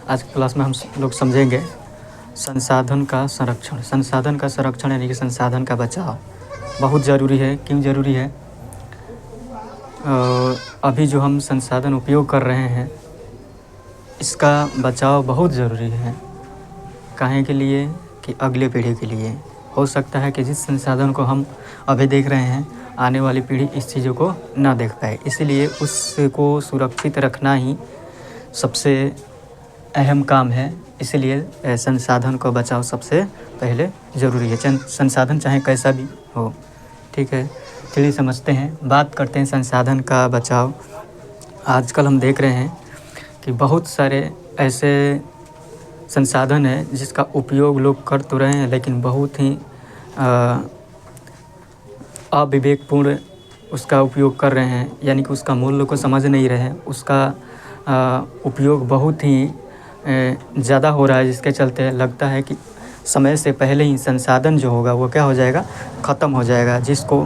आज की क्लास में हम लोग समझेंगे संसाधन का संरक्षण। संसाधन का संरक्षण यानी कि संसाधन का बचाव बहुत ज़रूरी है। क्यों ज़रूरी है? अभी जो हम संसाधन उपयोग कर रहे हैं इसका बचाव बहुत ज़रूरी है। काहे के लिए? कि अगले पीढ़ी के लिए। हो सकता है कि जिस संसाधन को हम अभी देख रहे हैं आने वाली पीढ़ी इस चीज़ों को ना देख पाए, इसीलिए उसको सुरक्षित रखना ही सबसे अहम काम है। इसलिए संसाधन को बचाव सबसे पहले ज़रूरी है, संसाधन चाहे कैसा भी हो। ठीक है, चलिए समझते हैं, बात करते हैं संसाधन का बचाव। आजकल हम देख रहे हैं कि बहुत सारे ऐसे संसाधन है जिसका उपयोग लोग कर तो रहे हैं लेकिन बहुत ही अविवेकपूर्ण उसका उपयोग कर रहे हैं, यानी कि उसका मूल्य को समझ नहीं रहे हैं। उसका उपयोग बहुत ही ज़्यादा हो रहा है, जिसके चलते लगता है कि समय से पहले ही संसाधन जो होगा वो क्या हो जाएगा, ख़त्म हो जाएगा, जिसको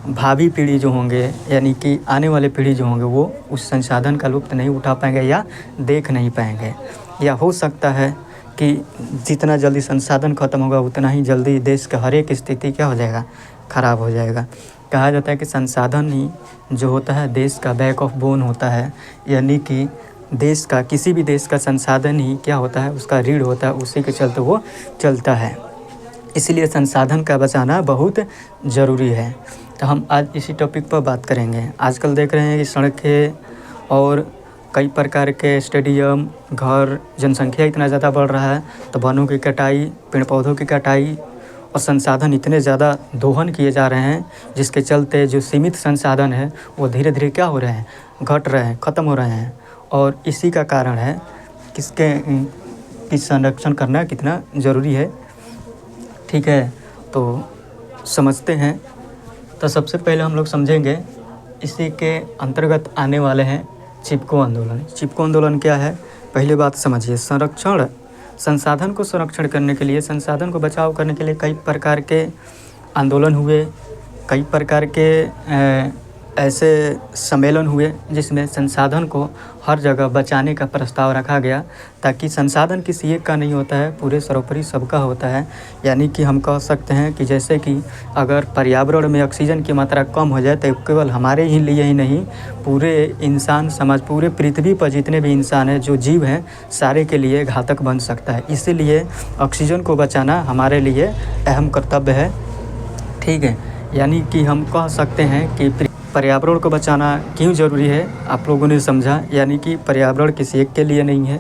भावी पीढ़ी जो होंगे यानी कि आने वाले पीढ़ी जो होंगे वो उस संसाधन का लुत्फ़ नहीं उठा पाएंगे या देख नहीं पाएंगे। या हो सकता है कि जितना जल्दी संसाधन ख़त्म होगा उतना ही जल्दी देश का हर एक स्थिति क्या हो जाएगा, ख़राब हो जाएगा। कहा जाता है कि संसाधन ही जो होता है देश का बैक ऑफ बोन होता है, यानी कि देश का किसी भी देश का संसाधन ही क्या होता है, उसका रीढ़ होता है, उसी के चलते वो चलता है। इसलिए संसाधन का बचाना बहुत ज़रूरी है। तो हम आज इसी टॉपिक पर बात करेंगे। आजकल देख रहे हैं कि सड़कें और कई प्रकार के स्टेडियम, घर, जनसंख्या इतना ज़्यादा बढ़ रहा है तो वनों की कटाई, पेड़ पौधों की कटाई और संसाधन इतने ज़्यादा दोहन किए जा रहे हैं, जिसके चलते जो सीमित संसाधन है वो धीरे धीरे क्या हो रहे हैं, घट रहे हैं, ख़त्म हो रहे हैं। और इसी का कारण है कि संरक्षण करना कितना ज़रूरी है। ठीक है, तो समझते हैं। तो सबसे पहले हम लोग समझेंगे इसी के अंतर्गत आने वाले हैं चिपको आंदोलन। चिपको आंदोलन क्या है, पहले बात समझिए। संरक्षण, संसाधन को संरक्षण करने के लिए, संसाधन को बचाव करने के लिए कई प्रकार के आंदोलन हुए, कई प्रकार के ऐसे सम्मेलन हुए जिसमें संसाधन को हर जगह बचाने का प्रस्ताव रखा गया, ताकि संसाधन किसी एक का नहीं होता है, पूरे सर्वोपरि सबका होता है। यानी कि हम कह सकते हैं कि जैसे कि अगर पर्यावरण में ऑक्सीजन की मात्रा कम हो जाए तो केवल हमारे ही लिए ही नहीं, पूरे इंसान समाज, पूरे पृथ्वी पर जितने भी इंसान हैं, जो जीव हैं, सारे के लिए घातक बन सकता है। इसीलिए ऑक्सीजन को बचाना हमारे लिए अहम कर्तव्य है। ठीक है, यानी कि हम कह सकते हैं कि पर्यावरण को बचाना क्यों ज़रूरी है, आप लोगों ने समझा। यानी कि पर्यावरण किसी एक के लिए नहीं है,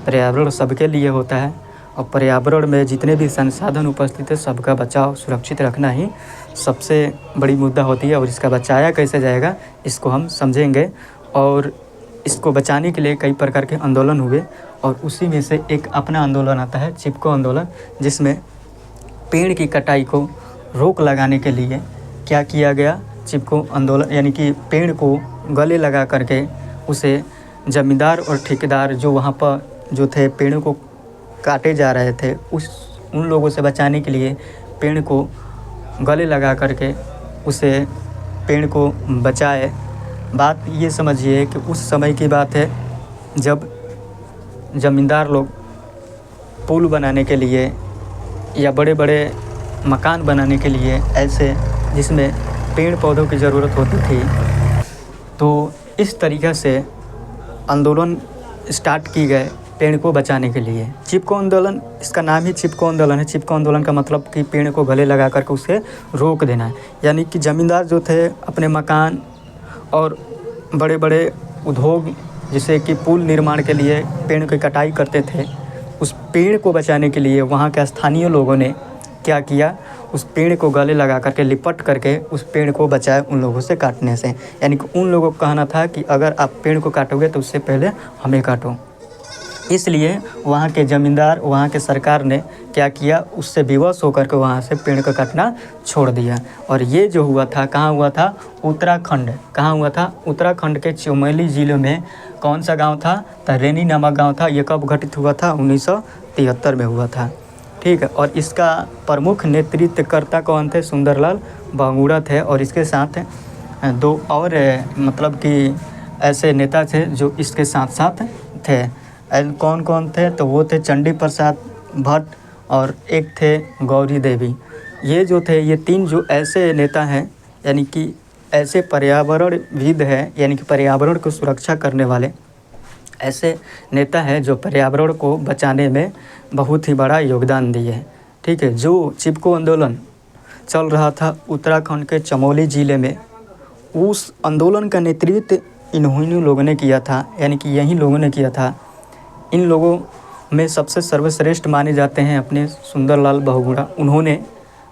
पर्यावरण सबके लिए होता है और पर्यावरण में जितने भी संसाधन उपस्थित है सबका बचाव सुरक्षित रखना ही सबसे बड़ी मुद्दा होती है। और इसका बचाया कैसे जाएगा इसको हम समझेंगे। और इसको बचाने के लिए कई प्रकार के आंदोलन हुए और उसी में से एक अपना आंदोलन आता है चिपको आंदोलन, जिसमें पेड़ की कटाई को रोक लगाने के लिए क्या किया गया, चिपको आंदोलन यानी कि पेड़ को गले लगा करके उसे ज़मींदार और ठेकेदार जो वहाँ पर जो थे पेड़ों को काटे जा रहे थे उन लोगों से बचाने के लिए पेड़ को गले लगा करके उसे पेड़ को बचाए। बात ये समझिए कि उस समय की बात है जब ज़मींदार लोग पुल बनाने के लिए या बड़े बड़े मकान बनाने के लिए ऐसे जिसमें पेड़ पौधों की ज़रूरत होती थी, तो इस तरीक़े से आंदोलन स्टार्ट की गए पेड़ को बचाने के लिए। चिपको आंदोलन, इसका नाम ही चिपको आंदोलन है। चिपको आंदोलन का मतलब कि पेड़ को गले लगा करके उसे रोक देना है। यानी कि ज़मींदार जो थे अपने मकान और बड़े बड़े उद्योग जैसे कि पुल निर्माण के लिए पेड़ की कटाई करते थे, उस पेड़ को बचाने के लिए वहाँ के स्थानीय लोगों ने क्या किया, उस पेड़ को गले लगा करके लिपट करके उस पेड़ को बचाए उन लोगों से काटने से। यानी कि उन लोगों का कहना था कि अगर आप पेड़ को काटोगे तो उससे पहले हमें काटो। इसलिए वहाँ के ज़मींदार, वहाँ के सरकार ने क्या किया, उससे विवश होकर के वहाँ से पेड़ को काटना छोड़ दिया। और ये जो हुआ था कहाँ हुआ था, उत्तराखंड। कहाँ हुआ था, उत्तराखंड के चमोली ज़िले में कौन सा गाँव था, तरेनी नामक गाँव था। ये कब घटित हुआ था, 1973 में हुआ था। ठीक है, और इसका प्रमुख नेतृत्वकर्ता कौन थे, सुंदरलाल बहुगुणा थे। और इसके साथ दो और मतलब कि ऐसे नेता थे जो इसके साथ साथ थे। कौन कौन थे, तो वो थे चंडी प्रसाद भट्ट और एक थे गौरी देवी। ये जो थे, ये 3 जो ऐसे नेता हैं, यानी कि ऐसे पर्यावरणविद हैं, यानी कि पर्यावरण को सुरक्षा करने वाले ऐसे नेता हैं जो पर्यावरण को बचाने में बहुत ही बड़ा योगदान दिए हैं। ठीक है, जो चिपको आंदोलन चल रहा था उत्तराखंड के चमोली ज़िले में, उस आंदोलन का नेतृत्व इन्हीं लोगों ने किया था, यानी कि यही लोगों ने किया था। इन लोगों में सबसे सर्वश्रेष्ठ माने जाते हैं अपने सुंदरलाल बहुगुणा। उन्होंने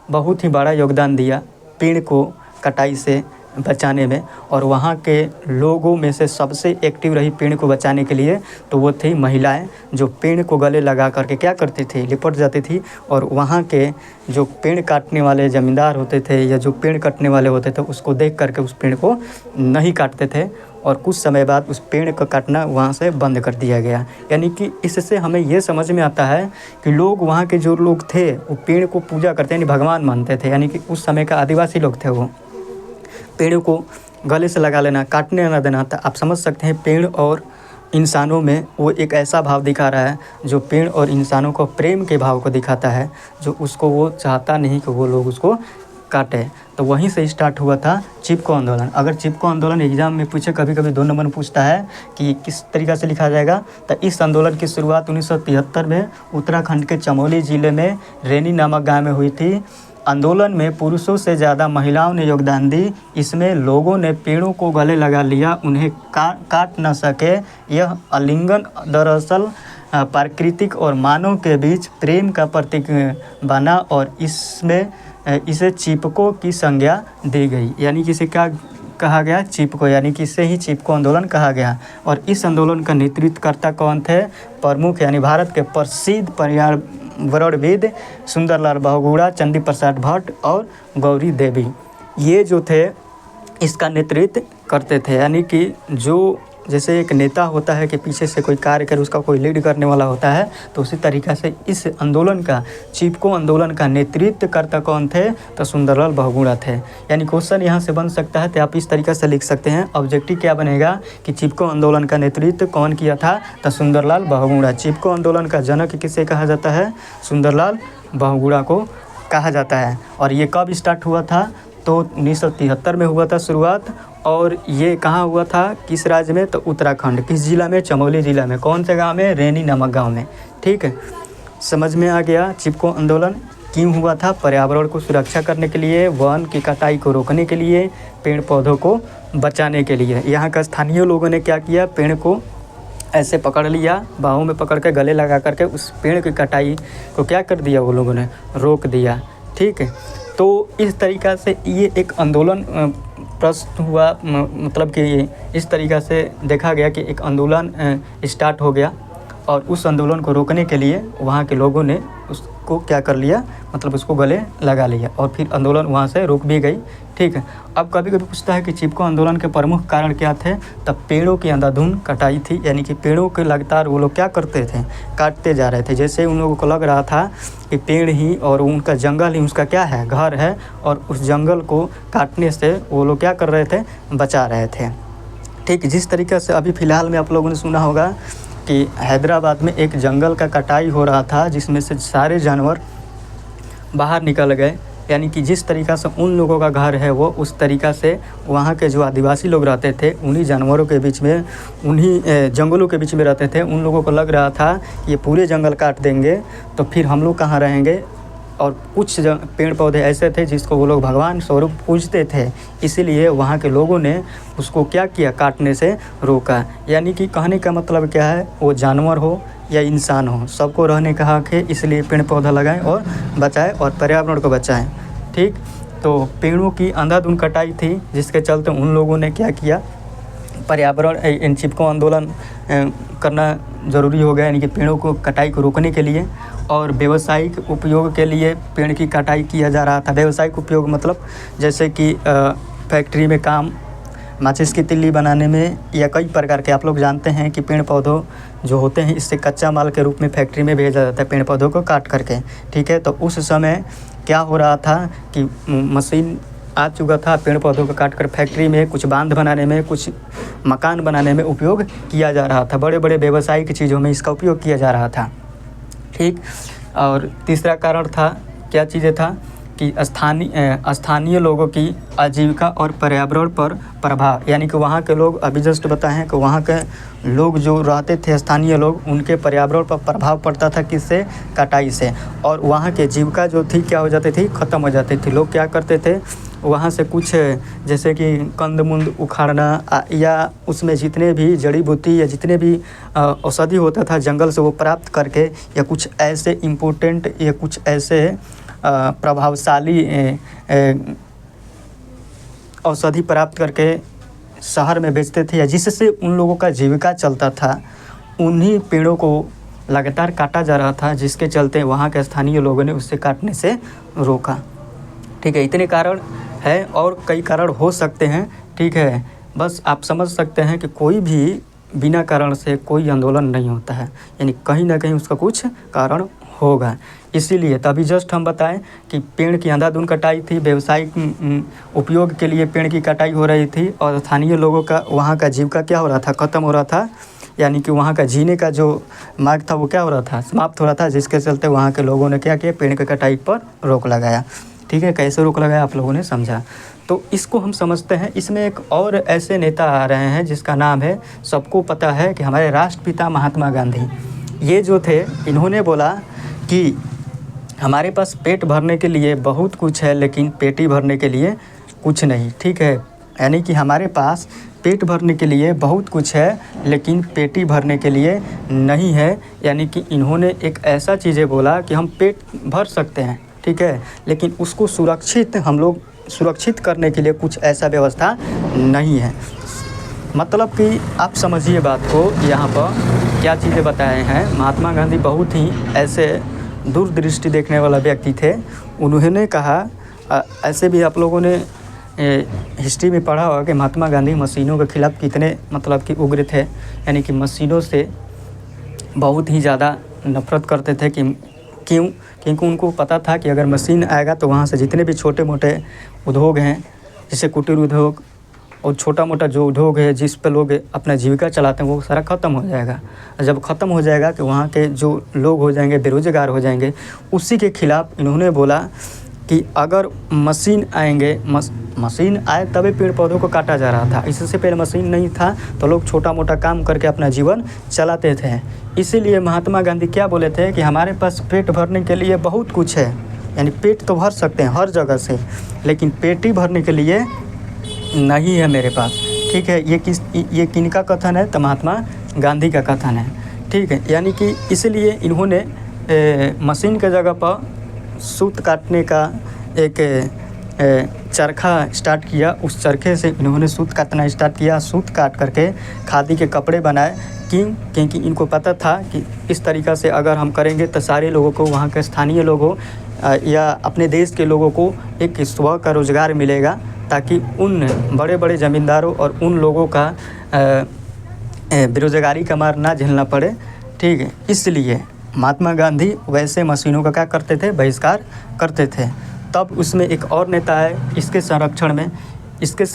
बहुत ही बड़ा योगदान दिया पेड़ को कटाई से बचाने में, और वहाँ के लोगों में से सबसे एक्टिव रही पेड़ को बचाने के लिए तो वो थी महिलाएं, जो पेड़ को गले लगा करके क्या करती थी, लिपट जाती थी। और वहाँ के जो पेड़ काटने वाले ज़मींदार होते थे या जो पेड़ कटने वाले होते थे, उसको देख करके उस पेड़ को नहीं काटते थे, और कुछ समय बाद उस पेड़ को काटना वहाँ से बंद कर दिया गया। यानी कि इससे हमें ये समझ में आता है कि लोग, वहाँ के जो लोग थे, वो पेड़ को पूजा करते, यानी भगवान मानते थे। यानी कि उस समय का आदिवासी लोग थे, वो पेड़ों को गले से लगा लेना, काटने ना देना था। आप समझ सकते हैं पेड़ और इंसानों में वो एक ऐसा भाव दिखा रहा है जो पेड़ और इंसानों को प्रेम के भाव को दिखाता है, जो उसको वो चाहता नहीं कि वो लोग उसको काटे। तो वहीं से स्टार्ट हुआ था चिपको आंदोलन। अगर चिपको आंदोलन एग्जाम में पूछे, कभी कभी 2 नंबर में पूछता है कि किस तरीक़ा से लिखा जाएगा, तो इस आंदोलन की शुरुआत 1973 में उत्तराखंड के चमोली ज़िले में रेनी नामक गाँव में हुई थी। आंदोलन में पुरुषों से ज़्यादा महिलाओं ने योगदान दी। इसमें लोगों ने पेड़ों को गले लगा लिया, उन्हें काट न सके। यह आलिंगन दरअसल प्राकृतिक और मानव के बीच प्रेम का प्रतीक बना, और इसमें इसे चिपको की संज्ञा दी गई। यानी कि इसे क्या कहा गया, चिपको, यानी कि इसे ही चिपको आंदोलन कहा गया। और इस आंदोलन का नेतृत्वकर्ता कौन थे, प्रमुख, यानी भारत के प्रसिद्ध पर्यावरणविद सुंदरलाल बहुगुणा, चंडी प्रसाद भट्ट और गौरी देवी, ये जो थे इसका नेतृत्व करते थे। यानी कि जो जैसे एक नेता होता है कि पीछे से कोई कार्य करे, उसका कोई लीड करने वाला होता है, तो उसी तरीक़ा से इस आंदोलन का, चिपको आंदोलन का नेतृत्व करता कौन थे, तो सुंदरलाल बहुगुणा थे। यानी क्वेश्चन यहाँ से बन सकता है, तो आप इस तरीक़ा से लिख सकते हैं। ऑब्जेक्टिव क्या बनेगा कि चिपको आंदोलन का नेतृत्व कौन किया था, तो सुंदरलाल बहुगुणा। चिपको आंदोलन का जनक किसे कहा जाता है, सुंदरलाल बहुगुणा को कहा जाता है। और ये कब स्टार्ट हुआ था, तो 1973 में हुआ था शुरुआत। और ये कहाँ हुआ था, किस राज्य में, तो उत्तराखंड। किस ज़िला में, चमोली ज़िला में। कौन से गांव में, रेनी नामक गांव में। ठीक है, समझ में आ गया। चिपको आंदोलन क्यों हुआ था, पर्यावरण को सुरक्षा करने के लिए, वन की कटाई को रोकने के लिए, पेड़ पौधों को बचाने के लिए। यहाँ का स्थानीय लोगों ने क्या किया, पेड़ को ऐसे पकड़ लिया, बाहों में पकड़ के गले लगा करके उस पेड़ की कटाई को क्या कर दिया, वो लोगों ने रोक दिया। ठीक है, तो इस तरीक़ा से ये एक आंदोलन प्रस्तुत हुआ, मतलब कि इस तरीक़ा से देखा गया कि एक आंदोलन स्टार्ट हो गया, और उस आंदोलन को रोकने के लिए वहाँ के लोगों ने उसको क्या कर लिया, मतलब उसको गले लगा लिया, और फिर आंदोलन वहाँ से रुक भी गई। ठीक है, अब कभी कभी पूछता है कि चिपको आंदोलन के प्रमुख कारण क्या थे, तब पेड़ों की अंधाधुंध कटाई थी। यानी कि पेड़ों के लगातार वो लोग क्या करते थे, काटते जा रहे थे। जैसे उन लोगों को लग रहा था कि पेड़ ही और उनका जंगल ही उसका क्या है, घर है, और उस जंगल को काटने से वो लोग क्या कर रहे थे, बचा रहे थे। ठीक, जिस तरीक़े से अभी फ़िलहाल में आप लोगों ने सुना होगा कि हैदराबाद में एक जंगल का कटाई हो रहा था, जिसमें से सारे जानवर बाहर निकल गए। यानी कि जिस तरीक़ा से उन लोगों का घर है, वो उस तरीक़ा से वहाँ के जो आदिवासी लोग रहते थे, उन्हीं जानवरों के बीच में, उन्हीं जंगलों के बीच में रहते थे। उन लोगों को लग रहा था ये पूरे जंगल काट देंगे तो फिर हम लोग कहाँ रहेंगे। और कुछ पेड़ पौधे ऐसे थे जिसको वो लोग भगवान स्वरूप पूजते थे, इसीलिए वहाँ के लोगों ने उसको क्या किया, काटने से रोका। यानी कि कहने का मतलब क्या है, वो जानवर हो या इंसान हो, सबको रहने का हक है, इसलिए पेड़ पौधा लगाएं और बचाएं और पर्यावरण को बचाएं। ठीक, तो पेड़ों की अंधाधुंध कटाई थी, जिसके चलते उन लोगों ने क्या किया, पर्यावरण चिपको आंदोलन करना ज़रूरी हो गया। यानी कि पेड़ों को कटाई को रोकने के लिए, और व्यावसायिक उपयोग के लिए पेड़ की कटाई किया जा रहा था। व्यावसायिक उपयोग मतलब जैसे कि फैक्ट्री में काम, माचिस की तिल्ली बनाने में, या कई प्रकार के, आप लोग जानते हैं कि पेड़ पौधों जो होते हैं इससे कच्चा माल के रूप में फैक्ट्री में भेजा जाता है, पेड़ पौधों को काट करके। ठीक है, तो उस समय क्या हो रहा था कि मशीन आ चुका था। पेड़ पौधों को काट कर फैक्ट्री में, कुछ बांध बनाने में, कुछ मकान बनाने में उपयोग किया जा रहा था। बड़े बड़े व्यावसायिक चीज़ों में इसका उपयोग किया जा रहा था। ठीक। और तीसरा कारण था, क्या चीज़ें था कि स्थानीय लोगों की आजीविका और पर्यावरण पर प्रभाव, यानी कि वहाँ के लोग, अभी जस्ट बताए हैं कि वहाँ के लोग जो रहते थे, स्थानीय लोग, उनके पर्यावरण पर प्रभाव पड़ता था किससे? कटाई से। और वहाँ के जीविका जो थी क्या हो जाती थी? ख़त्म हो जाती थी। लोग क्या करते थे, वहाँ से कुछ जैसे कि कंदमूल उखाड़ना या उसमें जितने भी जड़ी बूटी या जितने भी औषधि होता था जंगल से, वो प्राप्त करके, या कुछ ऐसे इम्पोर्टेंट या कुछ ऐसे प्रभावशाली औषधि प्राप्त करके शहर में बेचते थे, या जिससे उन लोगों का जीविका चलता था। उन्हीं पेड़ों को लगातार काटा जा रहा था, जिसके चलते वहाँ के स्थानीय लोगों ने उससे काटने से रोका। ठीक है, इतने कारण है और कई कारण हो सकते हैं। ठीक है, बस आप समझ सकते हैं कि कोई भी बिना कारण से कोई आंदोलन नहीं होता है, यानी कहीं ना कहीं उसका कुछ कारण होगा। इसीलिए तभी जस्ट हम बताएं कि पेड़ की अंधाधुंध कटाई थी, व्यावसायिक उपयोग के लिए पेड़ की कटाई हो रही थी, और स्थानीय लोगों का, वहाँ का जीविका क्या हो रहा था? ख़त्म हो रहा था, यानी कि वहाँ का जीने का जो मार्ग था वो क्या हो रहा था? समाप्त हो रहा था, जिसके चलते वहाँ के लोगों ने क्या किया? पेड़ की कटाई पर रोक लगाया। ठीक है, कैसे रोक लगाया आप लोगों ने समझा, तो इसको हम समझते हैं। इसमें एक और ऐसे नेता आ रहे हैं जिसका नाम है, सबको पता है कि हमारे राष्ट्रपिता महात्मा गांधी। ये जो थे, इन्होंने बोला कि हमारे पास पेट भरने के लिए बहुत कुछ है, लेकिन पेटी भरने के लिए कुछ नहीं। ठीक है, यानी कि हमारे पास पेट भरने के लिए बहुत कुछ है, लेकिन पेटी भरने के लिए नहीं है। यानी कि इन्होंने एक ऐसा चीज़ें बोला कि हम पेट भर सकते हैं, ठीक है, लेकिन उसको हम लोग सुरक्षित करने के लिए कुछ ऐसा व्यवस्था नहीं है। मतलब कि आप समझिए बात को, यहाँ पर क्या चीज़ें बताए हैं। महात्मा गांधी बहुत ही ऐसे दूरदृष्टि देखने वाला व्यक्ति थे। उन्होंने कहा, ऐसे भी आप लोगों ने हिस्ट्री में पढ़ा होगा कि महात्मा गांधी मशीनों के खिलाफ़ कितने मतलब कि उग्र थे, यानी कि मशीनों से बहुत ही ज़्यादा नफरत करते थे। क्यों? क्योंकि उनको पता था कि अगर मशीन आएगा तो वहाँ से जितने भी छोटे मोटे उद्योग हैं, जैसे कुटीर उद्योग और छोटा मोटा जो उद्योग है जिस पर लोग अपना जीविका चलाते हैं, वो सारा ख़त्म हो जाएगा। जब ख़त्म हो जाएगा तो वहाँ के जो लोग हो जाएंगे, बेरोज़गार हो जाएंगे। उसी के खिलाफ़ इन्होंने बोला कि अगर मशीन आएंगे, मशीन आए तभी पेड़ पौधों को काटा जा रहा था। इससे पहले मशीन नहीं था तो लोग छोटा मोटा काम करके अपना जीवन चलाते थे। इसीलिए महात्मा गांधी क्या बोले थे कि हमारे पास पेट भरने के लिए बहुत कुछ है, यानी पेट तो भर सकते हैं हर जगह से, लेकिन पेटी भरने के लिए नहीं है मेरे पास। ठीक है, ये किनका कथन है? तो महात्मा गांधी का कथन है। ठीक है, यानी कि इसलिए इन्होंने मशीन के जगह पर सूत काटने का एक चरखा स्टार्ट किया। उस चरखे से इन्होंने सूत काटना स्टार्ट किया। सूत काट करके खादी के कपड़े बनाए। क्योंकि इनको पता था कि इस तरीक़ा से अगर हम करेंगे तो सारे लोगों को, वहाँ के स्थानीय लोगों या अपने देश के लोगों को एक स्व का रोज़गार मिलेगा, ताकि उन बड़े बड़े ज़मींदारों और उन लोगों का बेरोज़गारी का मार ना झेलना पड़े। ठीक है, इसलिए महात्मा गांधी वैसे मशीनों का क्या करते थे? बहिष्कार करते थे। तब उसमें एक और नेता है किसके संरक्षण में, किसके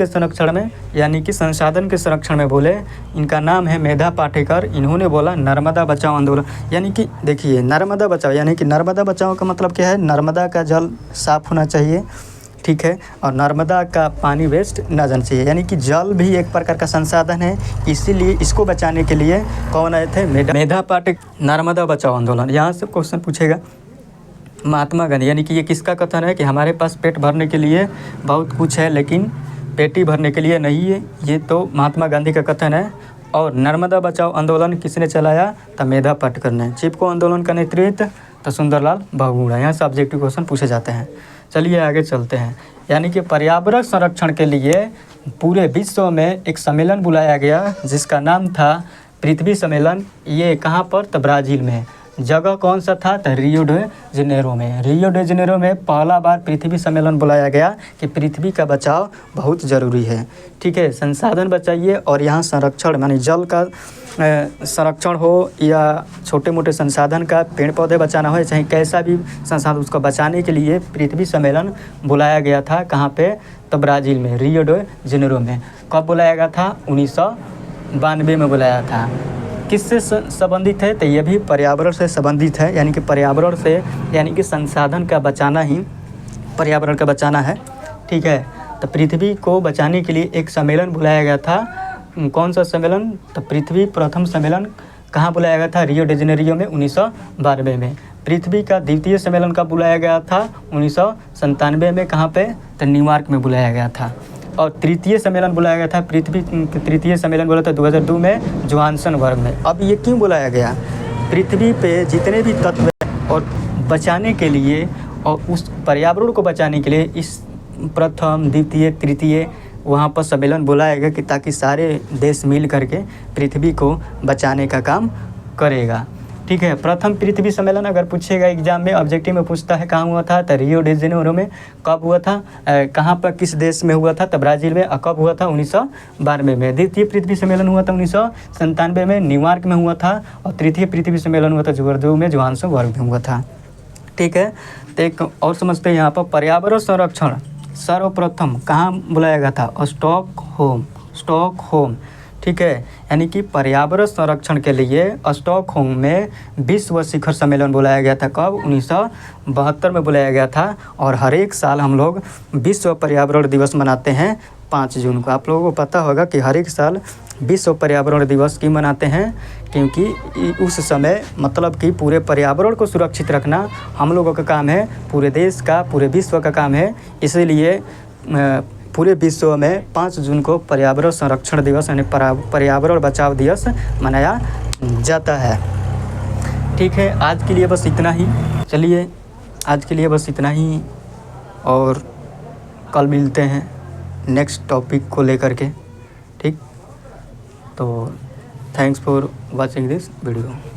संरक्षण में, यानी कि संसाधन के संरक्षण में बोले। इनका नाम है मेधा पाटेकर। इन्होंने बोला नर्मदा बचाओ आंदोलन। यानी कि देखिए, नर्मदा बचाओ, यानी कि नर्मदा बचाओ का मतलब क्या है? नर्मदा का जल साफ़ होना चाहिए, ठीक है, और नर्मदा का पानी वेस्ट ना जाना चाहिए। यानी कि जल भी एक प्रकार का संसाधन है, इसीलिए इसको बचाने के लिए कौन आए थे? मेधा पाटेकर। नर्मदा बचाओ आंदोलन, यहाँ से क्वेश्चन पूछेगा। महात्मा गांधी, यानी कि ये किसका कथन है कि हमारे पास पेट भरने के लिए बहुत कुछ है, लेकिन पेटी भरने के लिए नहीं है? ये तो महात्मा गांधी का कथन है। और नर्मदा बचाओ आंदोलन किसने चलाया? तो मेधा पाटेकर ने। चिपको आंदोलन का नेतृत्व तो सुंदरलाल बहुगुणा। यहाँ से ऑब्जेक्टिव क्वेश्चन पूछे जाते हैं। चलिए आगे चलते हैं। यानी कि पर्यावरण संरक्षण के लिए पूरे विश्व में एक सम्मेलन बुलाया गया, जिसका नाम था पृथ्वी सम्मेलन। ये कहाँ पर? तो ब्राज़ील में। जगह कौन सा था? तो रियो डे जेनेरो में। रियो डे जेनेरो में पहला बार पृथ्वी सम्मेलन बुलाया गया कि पृथ्वी का बचाव बहुत ज़रूरी है। ठीक है, संसाधन बचाइए और यहाँ संरक्षण माने जल का संरक्षण हो या छोटे मोटे संसाधन का, पेड़ पौधे बचाना हो, चाहे कैसा भी संसाधन, उसको बचाने के लिए पृथ्वी सम्मेलन बुलाया गया था। कहाँ पे? तो ब्राज़ील में, रियो डे जेनेरो में। कब बुलाया गया था? 1992 में बुलाया था। किससे संबंधित है? तो ये भी पर्यावरण से संबंधित है, यानी कि पर्यावरण से, यानी कि संसाधन का बचाना ही पर्यावरण का बचाना है। ठीक है, तो पृथ्वी को बचाने के लिए एक सम्मेलन बुलाया गया था। कौन सा सम्मेलन? तो पृथ्वी प्रथम सम्मेलन कहाँ बुलाया गया था? रियो डे जेनेरियो में 1992 में। पृथ्वी का द्वितीय सम्मेलन कब बुलाया गया था? 1997 में। कहाँ पे? तो न्यूयॉर्क में बुलाया गया था। और तृतीय सम्मेलन बुलाया गया था, पृथ्वी तृतीय सम्मेलन बोला था 2002 में जोहान्सनबर्ग में। अब ये क्यों बुलाया गया? पृथ्वी पे जितने भी तत्व हैं और बचाने के लिए और उस पर्यावरण को बचाने के लिए इस प्रथम द्वितीय तृतीय वहाँ पर सम्मेलन बुलाया गया कि ताकि सारे देश मिल करके पृथ्वी को बचाने का काम करेगा। ठीक है, प्रथम पृथ्वी सम्मेलन अगर पूछेगा एग्जाम में, ऑब्जेक्टिव में पूछता है कहाँ हुआ था? तो रियो डे जेनेरो में। कब हुआ था? कहाँ पर, किस देश में हुआ था? तो ब्राज़ील में। कब हुआ था? 1992 में। द्वितीय पृथ्वी सम्मेलन हुआ था 1997 में, न्यूयॉर्क में हुआ था। और तृतीय पृथ्वी सम्मेलन हुआ था 2002 में, जोहान्सबर्ग में हुआ था। ठीक है, तो एक और समझते हैं यहाँ पर पर्यावरण संरक्षण सर्वप्रथम कहाँ बुलाया गया था? स्टॉकहोम। ठीक है, यानी कि पर्यावरण संरक्षण के लिए स्टॉकहोम में विश्व शिखर सम्मेलन बुलाया गया था। कब? 1972 में बुलाया गया था। और हर एक साल हम लोग विश्व पर्यावरण दिवस मनाते हैं 5 जून को। आप लोगों को पता होगा कि हर एक साल विश्व पर्यावरण दिवस क्यों मनाते हैं? क्योंकि उस समय मतलब कि पूरे पर्यावरण को सुरक्षित रखना हम लोगों का काम है, पूरे देश का, पूरे विश्व का काम है। इसीलिए पूरे विश्व में 5 जून को पर्यावरण संरक्षण दिवस यानी पर्यावरण बचाव दिवस मनाया जाता है। ठीक है, आज के लिए बस इतना ही। चलिए, आज के लिए बस इतना ही और कल मिलते हैं नेक्स्ट टॉपिक को लेकर के। ठीक, तो thanks for watching this video.